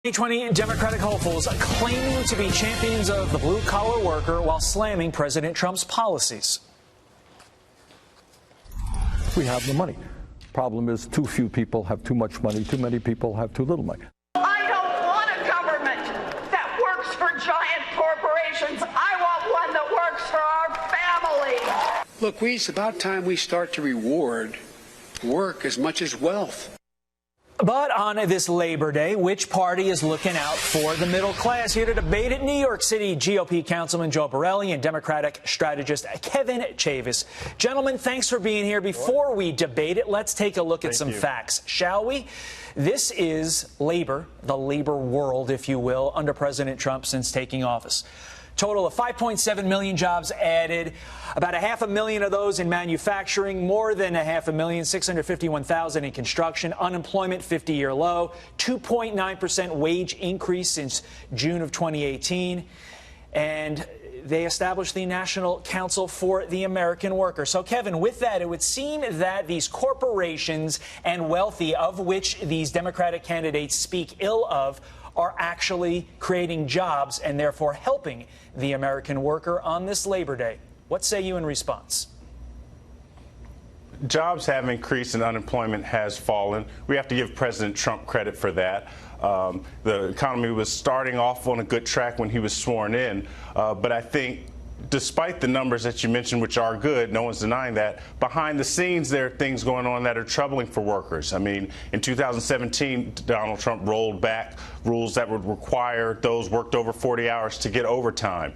2020 Democratic hopefuls claiming to be champions of the blue-collar worker while slamming President Trump's policies. We have the money. Problem is, too few people have too much money. Too many people have too little money. I don't want a government that works for giant corporations. I want one that works for our families. Look, it's about time we start to reward work as much as wealth. But on this Labor Day, which party is looking out for the middle class? Here to debate it, New York City GOP Councilman Joe Borelli and Democratic strategist Kevin Chavous. Gentlemen, thanks for being here. Before we debate it, let's take a look at some facts, shall we? This is labor, the labor world, if you will, under President Trump since taking office. Total of 5.7 million jobs added, about 500,000 of those in manufacturing, more than 500,000, 651,000 in construction, unemployment 50-year low, 2.9% wage increase since June of 2018, and they established the National Council for the American Worker. So, Kevin, with that, it would seem that these corporations and wealthy, of which these Democratic candidates speak ill of, are actually creating jobs and therefore helping the American worker on this Labor Day. What say you in response? Jobs have increased and unemployment has fallen. We have to give President Trump credit for that. The economy was starting off on a good track when he was sworn in, but I think despite the numbers that you mentioned, which are good, no one's denying that, behind the scenes there are things going on that are troubling for workers. I mean, in 2017, Donald Trump rolled back rules that would require those worked over 40 hours to get overtime.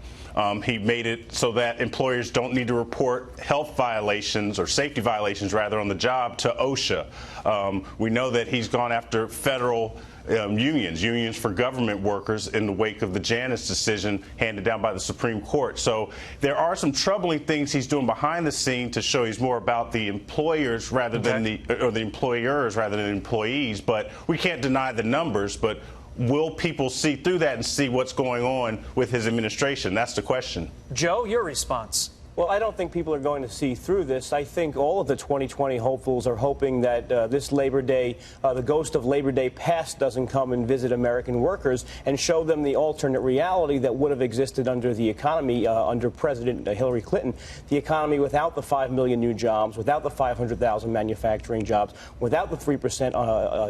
He made it so that employers don't need to report health violations or safety violations, rather, on the job to OSHA. We know that he's gone after federal unions for government workers in the wake of the Janus decision handed down by the Supreme Court. So there are some troubling things he's doing behind the scene to show he's more about the employers rather than the employers rather than employees. But we can't deny the numbers. But will people see through that and see what's going on with his administration? That's the question. Joe, your response. Well, I don't think people are going to see through this. I think all of the 2020 hopefuls are hoping that this Labor Day, the ghost of Labor Day past doesn't come and visit American workers and show them the alternate reality that would have existed under the economy under President Hillary Clinton. The economy without the 5 million new jobs, without the 500,000 manufacturing jobs, without the 3%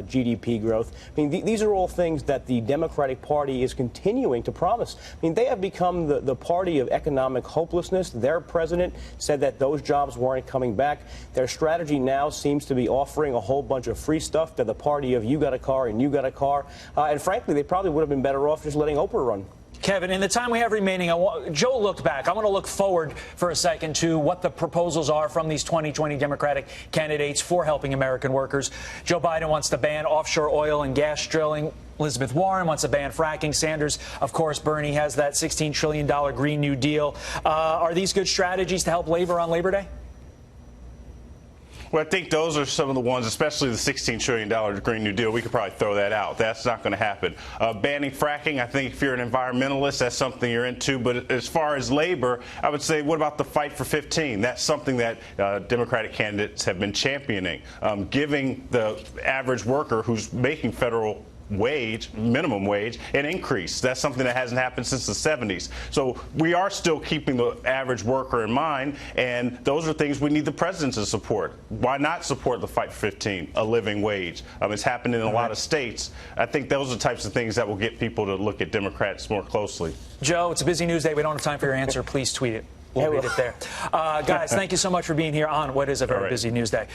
GDP growth. I mean, these are all things that the Democratic Party is continuing to promise. I mean, they have become the party of economic hopelessness. Their president said that those jobs weren't coming back. Their strategy now seems to be offering a whole bunch of free stuff to the party of you got a car and you got a car. And frankly, they probably would have been better off just letting Oprah run. Kevin, in the time we have remaining, Joe looked back. I want to look forward for a second to what the proposals are from these 2020 Democratic candidates for helping American workers. Joe Biden wants to ban offshore oil and gas drilling. Elizabeth Warren wants to ban fracking. Sanders, of course, Bernie has that $16 trillion Green New Deal. Are these good strategies to help labor on Labor Day? Well, I think those are some of the ones, especially the $16 trillion Green New Deal. We could probably throw that out. That's not going to happen. Banning fracking, I think if you're an environmentalist, that's something you're into. But as far as labor, I would say, what about the fight for 15? That's something that Democratic candidates have been championing, giving the average worker who's making federal minimum wage, an increase. That's something that hasn't happened since the 70s. So we are still keeping the average worker in mind, and those are things we need the president to support. Why not support the fight for 15, a living wage? It's happened in a lot of states. I think those are the types of things that will get people to look at Democrats more closely. Joe, it's a busy news day. We don't have time for your answer. Please tweet it. We'll read it there. Guys, thank you so much for being here on what is a very busy news day.